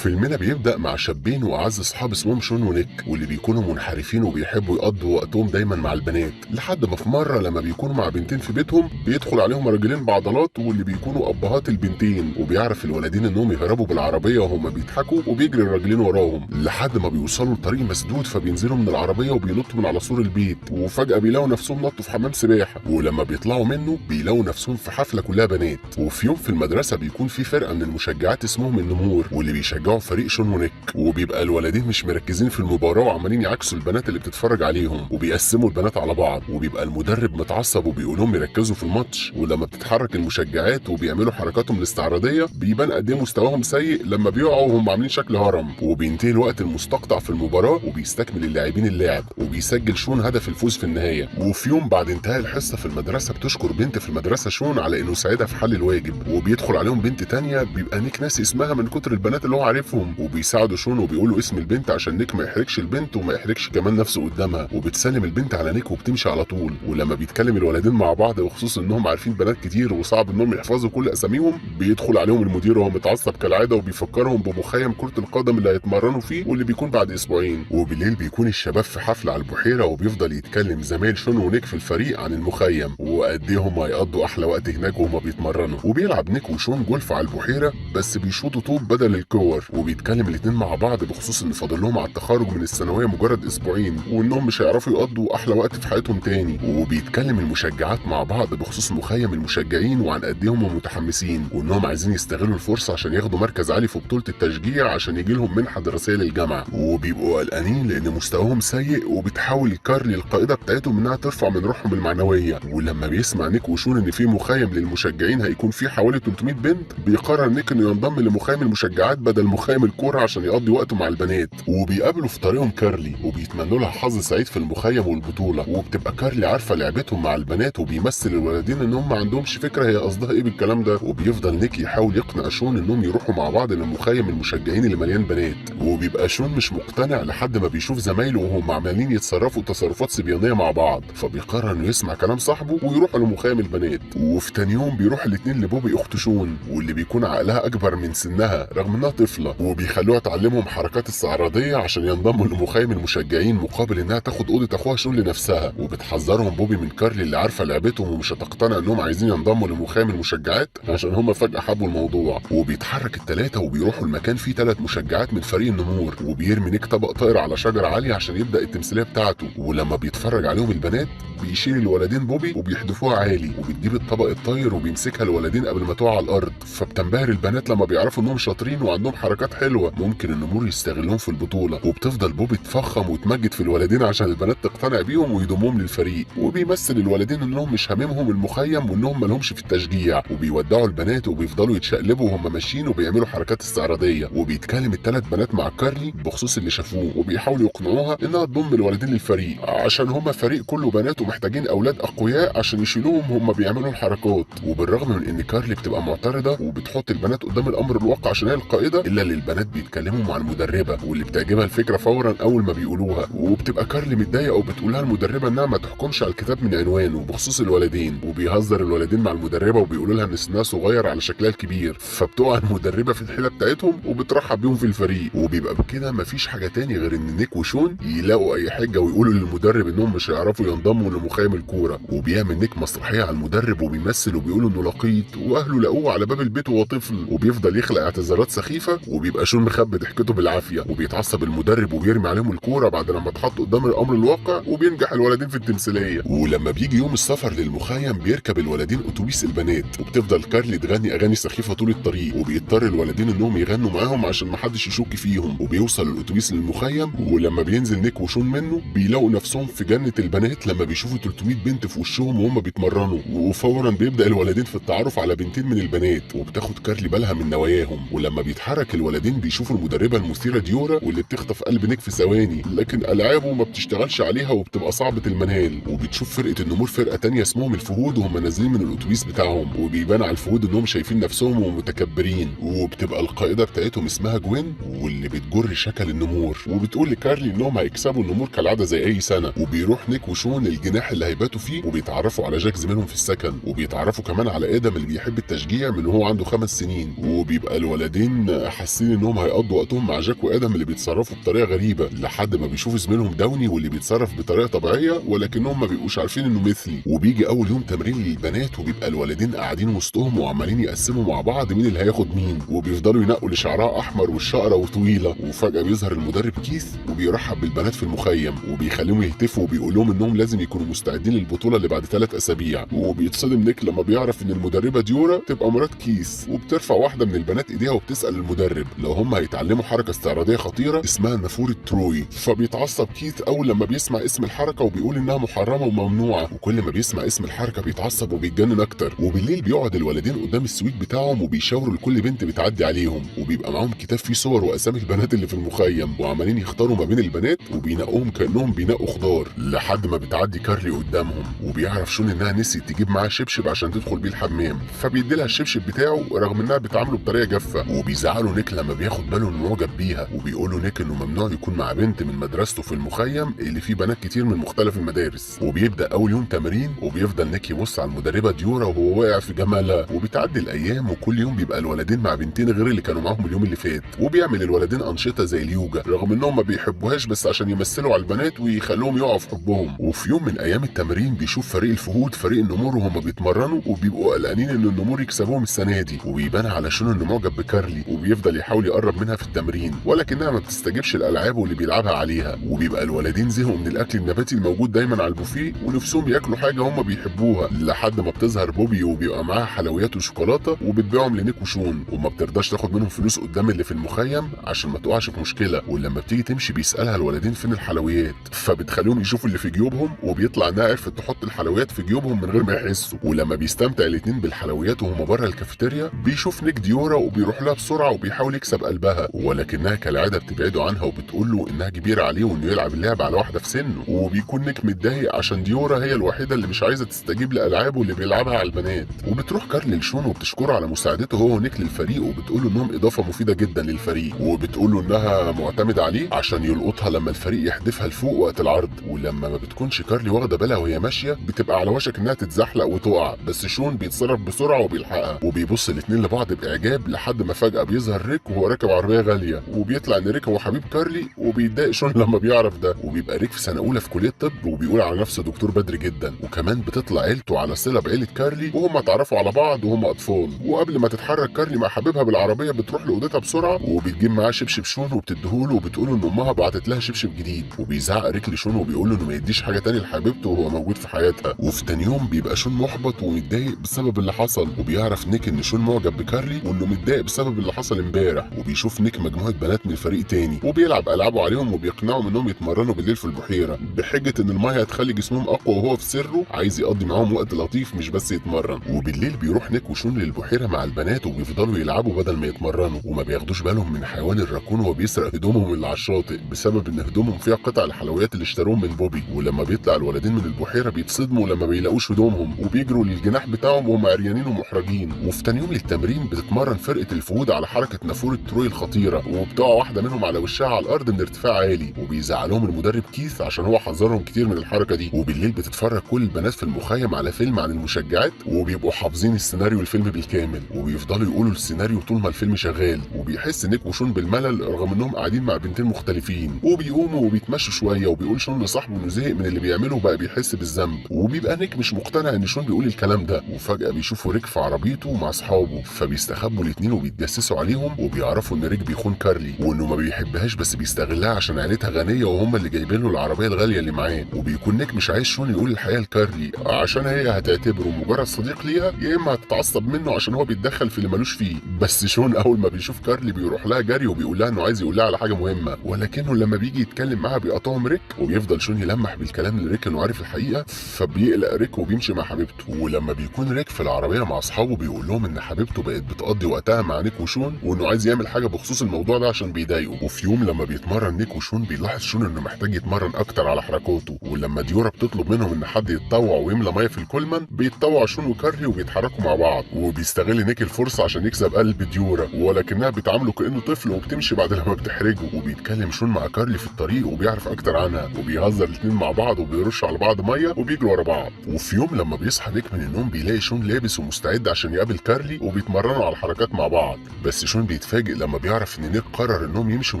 وفيلمنا بيبدأ مع شابين وأعز أصحاب اسمهم شون ونيك، واللي بيكونوا منحرفين وبيحبوا يقضوا وقتهم دايما مع البنات، لحد ما في مرة لما بيكونوا مع بنتين في بيتهم بيدخل عليهم راجلين بعضلات واللي بيكونوا أبهات البنتين، وبيعرف الولدين إنهم يهربوا بالعربية وهم بيضحكوا وبيجري الراجلين وراهم لحد ما بيوصلوا لطريق مسدود، فبينزلوا من العربية وبينطوا من على سور البيت، وفجأة بيلاقوا نفسهم نطوا في حمام سباحة، ولما بيطلعوا منه بيلاقوا نفسهم في حفلة كلها بنات. وفي يوم في المدرسة بيكون في فرقة من المشجعات اسمهم النمور، واللي بيشجعوا فريق شون ونيك، وبيبقى الولدين مش مركزين في المباراة وعمالين يعكسوا البنات اللي بتتفرج عليهم، وبيقسموا البنات على بعض، وبيبقى المدرب متعصب وبيقول لهم يركزوا في الماتش. ولما بتتحرك المشجعات وبيعملوا حركاتهم الاستعراضية بيبان قد ايه مستواهم سيء لما بيقعوا وهم عاملين شكل هرم. وبينتهي الوقت المستقطع في المباراة وبيستكمل اللاعبين اللعب، وبيسجل شون هدف الفوز في النهاية. وفي يوم بعد انتهاء الحصة في المدرسة بتشكر بنت في المدرسة شون على انه ساعدها في حل الواجب، وبيدخل عليهم بنت تانية بيبقى نيك ناسي اسمها من كتر البنات اللي هو عارفهم، وبيساعدوا شون وبيقولوا اسم البنت عشان نيك ما يحرجش البنت وما يحرجش كمان نفسه قدامها، وبتسلم البنت على نيك وبتمشي على طول. ولما بيتكلم الولدين مع بعض بخصوص انهم عارفين بنات كتير وصعب انهم يحفظوا كل اساميهم، بيدخل عليهم المدير وهو متعصب كالعاده وبيفكرهم بمخيم كرة القدم اللي هيتمرنوا فيه واللي بيكون بعد اسبوعين. وبالليل بيكون الشباب في حفلة على البحيرة وبيفضل يتكلم زمايل شون ونيك في الفريق عن المخيم وقد ايه هم هيقضوا احلى وقت هناك وهم بيتمرنوا. وبيلعب نيك وشون جولف على البحيرة بس بيشوطوا طوب بدل الكور، وبيتكلم الاتنين مع بعض بخصوص ان فاضل لهم على التخرج من الثانويه مجرد اسبوعين وانهم مش هيعرفوا يقضوا احلى وقت في حياتهم تاني. وبيتكلم المشجعات مع بعض بخصوص مخيم المشجعين وعن قد ايه هم متحمسين وانهم عايزين يستغلوا الفرصه عشان ياخدوا مركز عالي في بطوله التشجيع عشان يجي لهم منحه دراسيه للجامعه. وبيبقوا قلقانين لان مستواهم سيء، وبتحاول كارلي القائده بتاعتهم انها ترفع من روحهم المعنويه. ولما بيسمع نيك وشون ان في مخيم للمشجعين هيكون فيه حوالي 300 بنت، بيقرر نيك انه ينضم لمخيم المشجعات بدل مخيم الكوره عشان يقضي وقته مع البنات. وبيقابلوا في طريقهم كارلي وبيتمنوا لها حظ سعيد في المخيم والبطوله، وبتبقى كارلي عارفه لعبتهم مع البنات وبيمثل الولدين ان هم ما عندهمش فكره هي قصدها ايه بالكلام ده. وبيفضل نيك يحاول يقنع شون انهم يروحوا مع بعض لمخيم المشجعين اللي مليان بنات، وبيبقى شون مش مقتنع لحد ما بيشوف زمايله وهم عمالين يتصرفوا تصرفات صبيانيه مع بعض، فبيقرر انه يسمع كلام صاحبه ويروح لمخيم البنات. وفي تاني يوم بيروح الاتنين لبوبي اخت شون، واللي بيكون عقلها اكبر من سنها رغم انها طفله، وبيخلوها تعلمهم حركات استعراضيه عشان ينضموا لمخيم المشجعين مقابل انها تاخد اوضه اخوها شون لنفسها. وبتحذرهم بوبي من كارلي اللي عارفه لعبتهم ومش هتقتنع انهم عايزين ينضموا لمخيم المشجعات عشان هم فجاه حبوا الموضوع. وبيتحرك الثلاثه وبيروحوا المكان فيه 3 مشجعات من فريق النمور، وبيرمي نيك طبق طائر على شجره عاليه عشان يبدا التمثيليه بتاعته. ولما بيتفرج عليهم البنات بيشيل الولدين بوبي وبيحدفوها عالي، وبتجيب الطبق الطاير وبيمسكها الولدين قبل ما تقع على الارض، فبتنبهر البنات لما بيعرفوا انهم شاطرين وعندهم حركات حلوه ممكن النمور يستغلهم في البطوله. وبتفضل بوبي تفخم وتمجد في الولدين عشان البنات تقتنع بيهم ويضمهم للفريق. وبيمثل الولدين انهم مش هاممهم المخيم وانهم مالهمش في التشجيع، وبيودعوا البنات وبيفضلوا يتشقلبوا وهم ماشيين وبيعملوا حركات استعراضيه. وبيتكلم ال3 بنات مع كارلي بخصوص اللي شافوه وبيحاولوا يقنعوها انها تضم الولدين للفريق عشان هم فريق كله بنات ومحتاجين اولاد اقوياء عشان يشيلوهم هم بيعملوا الحركات. وبالرغم من ان كارلي بتبقى معترضه وبتحط البنات قدام الامر الواقع عشان هي القائده، الا اللي البنات بيتكلموا مع المدربه واللي بتعجبها الفكره فورا اول ما بيقولوها. وبتبقى كارلي متضايقه وبتقولها المدربه انها ما تحكمش على الكتاب من عنوانه بخصوص الولدين، وبيهزر الولدين مع المدربه وبيقولوا لها ان سنها صغير على شكلها الكبير، فبتقع المدربه في الحيله بتاعتهم وبترحب بيهم في الفريق. وبيبقى بكده مفيش حاجه تاني غير ان نيك وشون يلاقوا اي حجه ويقولوا للمدرب انهم مش هيعرفوا ينضموا لمخيم الكوره. وبيعمل نيك مسرحيه على المدرب وبيمثل وبيقول انه لقيط واهله لقوه على باب البيت وهو طفل، وبيفضل يخلق اعتذارات سخيفه، وبيبقى شون مخبي ضحكته بالعافيه. وبيتعصب المدرب وبيرمي عليهم الكوره بعد لما اتحط قدام الامر الواقع، وبينجح الولدين في التمثيليه. ولما بيجي يوم السفر للمخيم بيركب الولدين اتوبيس البنات، وبتفضل كارلي تغني اغاني سخيفه طول الطريق، وبيضطر الولدين انهم يغنوا معاهم عشان محدش يشك فيهم. وبيوصل الاتوبيس للمخيم، ولما بينزل نيك وشون منه بيلاقوا نفسهم في جنه البنات لما بيشوفوا 300 بنت في وشهم وهم بيتمرنوا. وفورا بيبدا الولدين في التعرف على بنتين من البنات، وبتاخد كارلي بالها من نواياهم. ولما بيتحرك الولدين بيشوفوا المدربه المثيره ديورا واللي بتخطف قلب نيك في ثواني، لكن العابه ما بتشتغلش عليها وبتبقى صعبه المنال. وبتشوف فرقه النمور فرقه تانية اسمهم الفهود وهم نازلين من الاتوبيس بتاعهم، وبيبان على الفهود انهم شايفين نفسهم ومتكبرين. وبتبقى القائده بتاعتهم اسمها جوين واللي بتجر شكل النمور، وبتقول لكارلي انهم هيكسبوا النمور كالعاده زي اي سنه. وبيروح نيك وشون الجناح اللي هيباتوا فيه، وبيتعرفوا على جاك زميلهم في السكن، وبيتعرفوا كمان على ادم اللي بيحب التشجيع من وهو عنده 5 سنين. وبيبقى الولدين وحاسين انهم هيقضوا وقتهم مع جاك وادم اللي بيتصرفوا بطريقه غريبه، لحد ما بيشوفوا زميلهم داوني واللي بيتصرف بطريقه طبيعيه ولكنهم ما بيبقوش عارفين انه مثلي. وبيجي اول يوم تمرين للبنات وبيبقى الولدين قاعدين وسطهم وعمالين يقسموا مع بعض مين اللي هياخد مين، وبيفضلوا ينقوا اللي شعرها احمر والشقره وطويله. وفجاه بيظهر المدرب كيث وبيرحب بالبنات في المخيم وبيخليهم يهتفوا وبيقول لهم انهم لازم يكونوا مستعدين للبطوله اللي بعد 3 اسابيع. وبيتصدم نيك لما بيعرف ان المدربه ديورا تبقى مرات كيث، وبترفع واحده من البنات ايديها وبتسال المدرب لو هم هيتعلموا حركه استعراضيه خطيره اسمها النافور التروي. فبيتعصب كيث اول لما بيسمع اسم الحركه وبيقول انها محرمه وممنوعه، وكل ما بيسمع اسم الحركه بيتعصب وبيتجنن اكتر. وبالليل بيقعد الولدين قدام السويت بتاعهم وبيشاوروا لكل بنت بتعدي عليهم، وبيبقى معاهم كتاب فيه صور واسامي البنات اللي في المخيم، وعمالين يختاروا ما بين البنات وبينقوهم كانهم بينقوا خضار، لحد ما بتعدي كارلي قدامهم. وبيعرف شون انها نسيت تجيب معاها شبشب عشان تدخل بيه الحمام، فبيدي لها الشبشب بتاعه رغم انها بتعامله بطريقه جافه. وبيزعلوا نيك لما بياخد باله انه معجب بيها، وبيقولوا نيك انه ممنوع يكون مع بنت من مدرسته في المخيم اللي فيه بنات كتير من مختلف المدارس. وبيبدا اول يوم تمرين وبيفضل نيك يبص على المدربه ديورا وهو واقع في جمالها. وبتعدي الايام وكل يوم بيبقى الولدين مع بنتين غير اللي كانوا معاهم اليوم اللي فات، وبيعمل الولدين انشطه زي اليوجا رغم انهم ما بيحبوهاش بس عشان يمثلوا على البنات ويخلوهم يقعوا في حبهم. وفي يوم من ايام التمرين بيشوف فريق الفهود فريق النمور وهم بيتمرنوا، وبيبقوا قلقانين ان النمور يكسبوهم السنه دي. وبيبان على شون انه معجب بكارلي وبيفضل يحاول يقرب منها في التمرين ولكنها ما بتستجيبش الالعاب واللي بيلعبها عليها. وبيبقى الولدين زهقوا من الاكل النباتي الموجود دايما على البوفيه ونفسهم ياكلوا حاجه هم بيحبوها، لحد ما بتظهر بوبي وبيبقى معاها حلويات وشوكولاته وبتبيعهم لنيك وشون، وما بترضاش تاخد منهم فلوس قدام اللي في المخيم عشان ما تقعش في مشكله. ولما بتيجي تمشي بيسالها الولدين فين الحلويات، فبتخليهم يشوفوا اللي في جيوبهم، وبيطلع انها عرفت تحط الحلويات في جيوبهم من غير ما يحسوا. ولما بيستمتع الاتنين بالحلويات وهم بره الكافيتيريا بيشوف نيك ديورا وبيروح لها بسرعه وبيحاول يكسب قلبها، ولكنها كالعاده بتبعده عنها وبتقول له انها كبيره عليه وانه يلعب اللعب على واحده في سنه. وبيكون نيك متضايق عشان ديورا هي الوحيده اللي مش عايزه تستجيب لالعابه اللي بيلعبها على البنات. وبتروح كارلي لشون وبتشكره على مساعدته هو ونيك للفريق، وبتقول له انهم اضافه مفيده جدا للفريق، وبتقول له انها معتمده عليه عشان يلقطها لما الفريق يحدفها لفوق وقت العرض. ولما ما بتكونش كارلي واخده بالها وهي ماشيه بتبقى على وشك انها تتزحلق وتقع، بس شون بيتصرف بسرعه وبيلحقها. وبيبص الاتنين لبعض باعجاب لحد ما فجاه بيظهر ريك وهو راكب عربيه غاليه، وبيطلع ان ريك هو حبيب كارلي، وبيتضايق شون لما بيعرف ده. وبيبقى ريك في سنه اولى في كليه طب وبيقول على نفسه دكتور بدري جدا، وكمان بتطلع عيلته على صله بعيله كارلي وهم اتعرفوا على بعض وهم اطفال. وقبل ما تتحرك كارلي مع حبيبها بالعربيه بتروح لاوضتها بسرعه وبتجيب معاه شبشب شون وبتديهوله وبتقول ان امها بعتت لها شبشب جديد. وبيزعق ريك لشون وبيقول له انه ما يديش حاجه تاني لحبيبته وهو موجود في حياتها. وفي تاني يوم بيبقى شون محبط ومتضايق بسبب اللي حصل، وبيعرف نيك ان شون معجب بكارلي وانه متضايق بسبب اللي حصل امبارح. وبيشوف نيك مجموعه بنات من فريق تاني وبيلعب العابه عليهم وبيقنعهم انهم يتمرنوا بالليل في البحيره بحجه ان الميه هتخلي جسمهم اقوى، وهو في سره عايز يقضي معاهم وقت لطيف مش بس يتمرن. وبالليل بيروح نيك وشون للبحيره مع البنات وبيفضلوا يلعبوا بدل ما يتمرنوا، وما بياخدوش بالهم من حيوان الراكون وهو بيسرق هدومهم اللي على الشاطئ بسبب ان هدومهم فيها قطع الحلويات اللي اشتروهم من بوبي. ولما بيطلع الولدين من البحيره بيتصدموا لما ما بيلاقوش هدومهم وبيجروا للجناح بتاعهم وهم عريانين ومحرجين. وفي تاني يوم للتمرين بتتمرن فرقه الفهود على حركه نافوره تروي الخطيره، وبتقع واحده منهم على وشها على الارض من ارتفاع عالي، وبيزعلهم المدرب كيث عشان هو حذرهم كتير من الحركه دي. وبالليل بتتفرج كل البنات في المخيم على فيلم عن المشجعات وبيبقوا حافظين السيناريو الفيلم بالكامل، وبيفضلوا يقولوا السيناريو طول ما الفيلم شغال. وبيحس نيك وشون بالملل رغم انهم قاعدين مع بنتين مختلفين، وبيقوموا وبيتمشوا شويه وبيقول شون لصاحبه انه زهق من اللي بيعمله وبقى بيحس بالذنب. وبيبقى نيك مش مقتنع ان شون بيقول الكلام ده. وفجاه بيشوفوا ريك في عربيته مع اصحابه، فبيستخبوا الاتنين وبيتجسسوا عليهم، وبيعرفوا ان ريك بيخون كارلي وانه ما بيحبهاش بس بيستغلها عشان عيلتها غنيه وهم اللي جايبين له العربيه الغاليه اللي معاه. وبيكون نيك مش عايز شون يقول الحقيقه لكارلي عشان هي هتعتبره مجرد صديق ليها، يا اما هتتعصب منه عشان هو بيتدخل في اللي ملوش فيه. بس شون اول ما بيشوف كارلي بيروح لها جري وبيقول لها انه عايز يقول لها على حاجه مهمه، ولكنه لما بيجي يتكلم معاها بيقطعهم ريك، وبيفضل شون يلمح بالكلام لريك انه عارف الحقيقه، فبيقلق ريك وبيمشي مع حبيبته. ولما بيكون ريك في العربيه مع اصحابه بيقول لهم ان حبيبته بقت بتقضي وقتها مع نيك وشون وانه عايز يعمل حاجه بخصوص الموضوع ده عشان بيضايقه. وفي يوم لما بيتمرن نيك وشون بيلاحظ شون انه محتاج يتمرن اكتر على حركاته، ولما ديورا بتطلب منهم ان حد يتطوع ويملى ميه في الكولمان بيتطوع شون وكارلي وبيتحركوا مع بعض. وبيستغل نيك الفرصه عشان يكسب قلب ديورا، ولكنها بتعامله كانه طفل وبتمشي بعد لما بتحرجه. وبيتكلم شون مع كارلي في الطريق وبيعرف اكتر عنها، وبيهزر الاتنين مع بعض وبيرشوا على بعض ميه وبيجروا ورا بعض. وفي يوم لما بيصحى نيك من النوم بيلاقي شون لابس ومستعد عشان يقابل كارلي وبيتمرنوا على الحركات مع بعض، بس شون بيتفاجئ لما بيعرف ان نيك قرر انهم يمشوا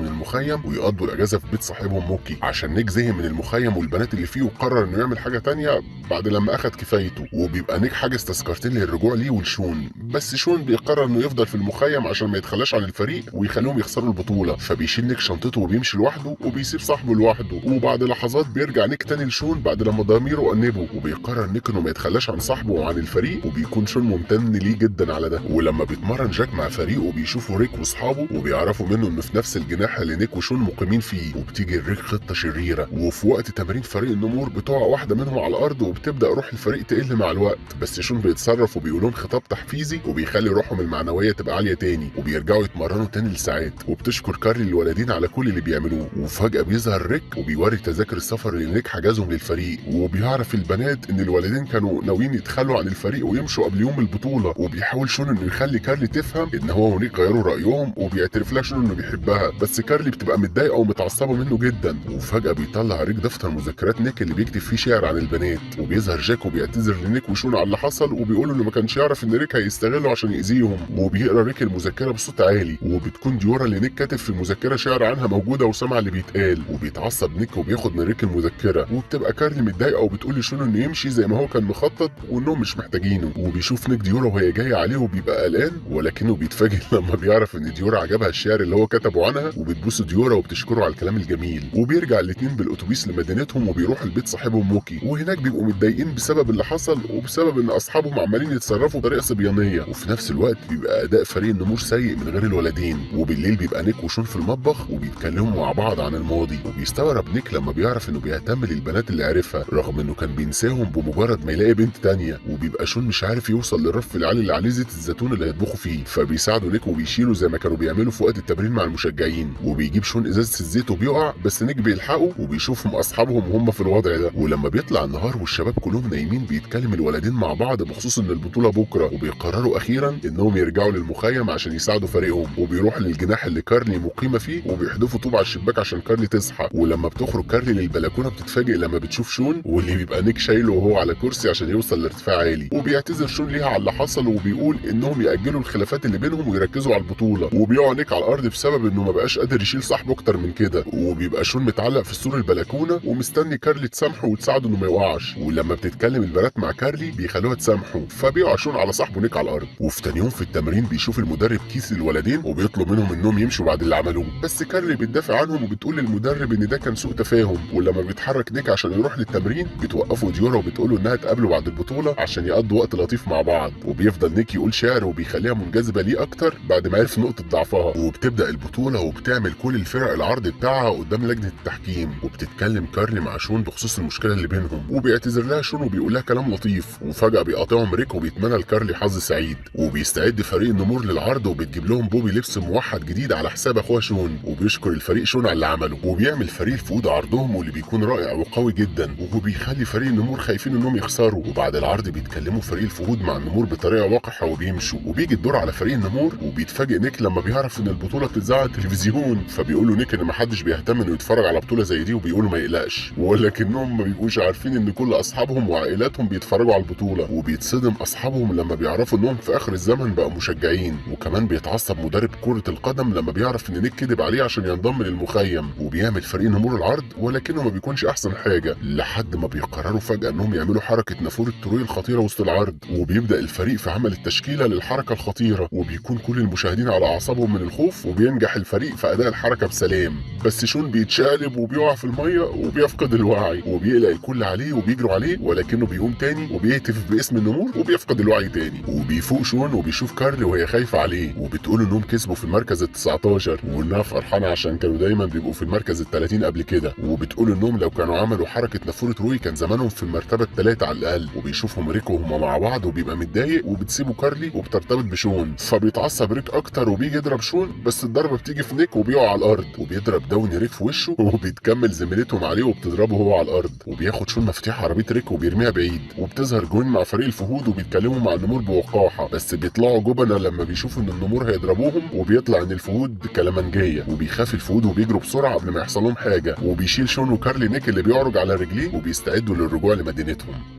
من المخيم ويقضوا الاجازه في بيت صاحبهم موكي، عشان نيك زهق من المخيم والبنات اللي فيه وقرر انه يعمل حاجه تانية بعد لما اخد كفايته. وبيبقى نيك حاجز تذكرتين للرجوع ليه ولشون، بس شون بيقرر انه يفضل في المخيم عشان ما يتخلاش عن الفريق ويخليهم يخسروا البطوله، فبيشيل نيك شنطته وبيمشي لوحده وبيسيب صاحبه لوحده. وبعد لحظات بيرجع نيك تاني لشون بعد لما ضميره أنبه، وبيقرر نيك انه ما يتخلاش عن صاحبه وعن الفريق، وبيكون شون ممتن ليه جدا على ده. ولما بيتمرن جاك مع فريقه وبيشوفوا ريك واصحابه وبيعرفوا منه انه في نفس الجناح اللي نيك وشون مقيمين فيه، وبتيجي لريك خطه شريره، وفي وقت تمرين فريق النمور بتقع واحده منهم على الارض وبتبدا روح الفريق تقل مع الوقت، بس شون بيتصرف وبيقول لهم خطاب تحفيزي وبيخلي روحهم المعنويه تبقى عاليه تاني، وبيرجعوا يتمرنوا تاني لساعات. وبتشكر كارلي الولدين على كل اللي بيعملوه، وفجاه بيظهر ريك وبيوري تذاكر السفر اللي نيك حجزهم للفريق، وبيعرف البنات ان الولدين كانوا ناويين يتخلوا عن الفريق ويمشوا قبل يوم البطوله. وبيحاول شون انه يخلي كارلي تفهم ان هو ونيك غيروا رايهم، وبيعترف لها شون انه بيحبها، بس كارلي بتبقى متضايقه ومتعصبه منه جدا. وفجاه بيطلع ريك دفتر مذكرات نيك اللي بيكتب فيه شعر عن البنات، وبيظهر جاك وبيعتذر لنيك وشون على اللي حصل، وبيقول انه ما كانش يعرف ان ريك هيستغله عشان يأذيهم. وبيقرا ريك المذكره بصوت عالي، وبتكون ديورا اللي نيك كاتب في المذكره شعر عنها موجوده وسامعه اللي بيتقال. وبيتعصب نيك وبياخد من ريك المذكره، وبتبقى كارلي متضايقه وبتقول لشون انه يمشي زي ما هو كان مخطط وانهم مش محتاجينه. وبيشوف نيك ديورا وهي جايه عليه وبيبقى قلقان، ولكنه بيتفاجئ لما بيعرف ان ديورا عجبها الشعر اللي هو كتبه عنها، وبتبوس ديورا وبتشكره على الكلام الجميل. وبيرجع الاتنين بالاتوبيس لمدينتهم وبيروحوا لبيت صاحبهم موكي، وهناك بيبقوا متضايقين بسبب اللي حصل وبسبب ان اصحابهم عمالين يتصرفوا بطريقه صبيانيه. وفي نفس الوقت بيبقى اداء فريق النمور سيء من غير الولدين. وبالليل بيبقى نيك وشون في المطبخ وبيتكلموا مع بعض عن الماضي، وبيستغرب نيك لما بيعرف انه بيهتم للبنات اللي عرفها رغم انه كان بينساهم بمجرد ما يلاقي بنت تانية. وبيبقى شون مش عارف يوصل للرف العالي اللي عليه زيت الزيتون اللي هيطبخوا فيه، فبيساعدوا نيك وبيشيلوا زي ما كانوا بيعملوا في وقت التمرين مع المشجعين. وبيجيب شون ازازه الزيت وبيقع، بس نيك بيلحقه وبيشوفهم اصحابهم وهم في الوضع ده. ولما بيطلع النهار والشباب كلهم نايمين بيتكلم الولدين مع بعض بخصوص ان البطوله بكره، وبيقرروا اخيرا انهم يرجعوا للمخيم عشان يساعدوا فريقهم. وبيروح للجناح اللي كارلي مقيمه فيه وبيحدفوا طوب على الشباك عشان كارلي تصحى. ولما بتخرج كارلي للبلكونه بتتفاجئ لما بتشوف شون واللي بيبقى نيك شايله وهو على كرسي عشان يوصل لارتفاع عالي. وبيعتذر شون ليها على اللي حصل وبيقول انهم ياجلوا الخلافات اللي بينهم ويركزوا على البطوله. وبيقع نيك على الارض بسبب انه ما بقاش قادر يشيل صاحبه اكتر من كده. وبيبقى شون متعلق في سور البلكونه ومستني كارلي تسامحه وتساعده انه ما يوقعش. ولما بتتكلم البنات مع كارلي بيخلوها تسامحه، فبيقع شون على صاحبه نيك على الارض. وفي تاني يوم في التمرين بيشوف المدرب كيس الولدين وبيطلب منهم انهم يمشوا بعد اللي عملوه، بس كارلي بتدافع عنهم وبتقول للمدرب ان ده كان سوء تفاهم. ولما بيتحرك نيك عشان يروح للتمرين بتوقفه ديورا وبتقول له انها تقابله بعد البطوله عشان يقضوا وقت لطيف مع بعض. وبيفضل نيك يقول شعر وبيخليها منجذبه ليه اكتر بعد ما عرف نقطه ضعفها. وبتبدا البطوله وبتعمل كل الفرق العرض بتاعها قدام لجنه التحكيم، وبتتكلم كارلي مع شون بخصوص المشكله اللي بينهم، وبيعتذر لها شون وبيقول لها كلام لطيف. وفجاه بيقاطعهم ريك وبيتمنى لكارلي حظ سعيد. وبيستعد فريق النمور للعرض وبتجيب لهم بوبي لبس موحد جديد على حساب اخوها شون، وبيشكر الفريق شون على اللي عمله. وبيعمل فريق الفود عرضهم واللي بيكون رائع وقوي جدا، وبيخلي فريق النمور خايفين انهم يخسروا. وبعد العرض بيتكلموا فريق الفهود مع النمور بطريقه وقحه وبيمشوا. وبيجي الدور على فريق النمور وبيتفاجئ نيك لما بيعرف ان البطوله بتتذاع على التلفزيون، فبيقول له نيك ان محدش بيهتم انه يتفرج على بطوله زي دي وبيقولوا ما يقلقش، ولكنهم ما بيبقوش عارفين ان كل اصحابهم وعائلاتهم بيتفرجوا على البطوله. وبيتصدم اصحابهم لما بيعرفوا انهم في اخر الزمن بقوا مشجعين. وكمان بيتعصب مدرب كره القدم لما بيعرف ان نيك كذب عليه عشان ينضم للمخيم. وبيعمل فريق النمور العرض ولكنه ما بيكونش احسن حاجه، لحد ما بيقرروا فجاه انهم يعملوا حركه نافوره التروي الخطيره وسط العرض. وبيبدا الفريق في عمل التشكيله للحركه الخطيره، وبيكون كل المشاهدين على اعصابهم من الخوف، وبينجح الفريق في اداء الحركه بسلام. بس شون بيتشقلب وبيقع في الميه وبيفقد الوعي، وبيقلق الكل عليه وبيجروا عليه، ولكنه بيقوم تاني وبيهتف باسم النمور وبيفقد الوعي تاني. وبيفوق شون وبيشوف كارلي وهي خايفه عليه، وبتقول انهم كسبوا في المركز ال19 وانها فرحانه عشان كانوا دايما بيبقوا في المركز ال30 قبل كده. وبتقول انهم لو كانوا عملوا حركه نافوره روي كان زمانهم في المرتبه الثالثه على الاقل. وبيشوفهم ريك وهم مع بعض وبيبقى متضايق، وبتسيبه كارلي وبترتبط بشون، فبيتعصب ريك اكتر وبيجي يضرب شون، بس الضربه بتيجي في نيك وبيقع على الارض. وبيضرب داوني ريك في وشه وبيتكمل زميلتهم عليه وبتضربه هو على الارض. وبياخد شون مفتاح عربيه ريك وبيرميها بعيد. وبتظهر جوين مع فريق الفهود وبيتكلموا مع النمور بوقاحه، بس بيطلعوا جبنه لما بيشوفوا ان النمور هيضربوهم، وبيطلع ان الفهود كلامنجيه، وبيخاف الفهود وبيجروا بسرعه قبل ما يحصل لهم حاجه. وبيشيل شون وكارلي نيك اللي بيعرج على رجليه وبيستعدوا للرجوع لمدينتهم.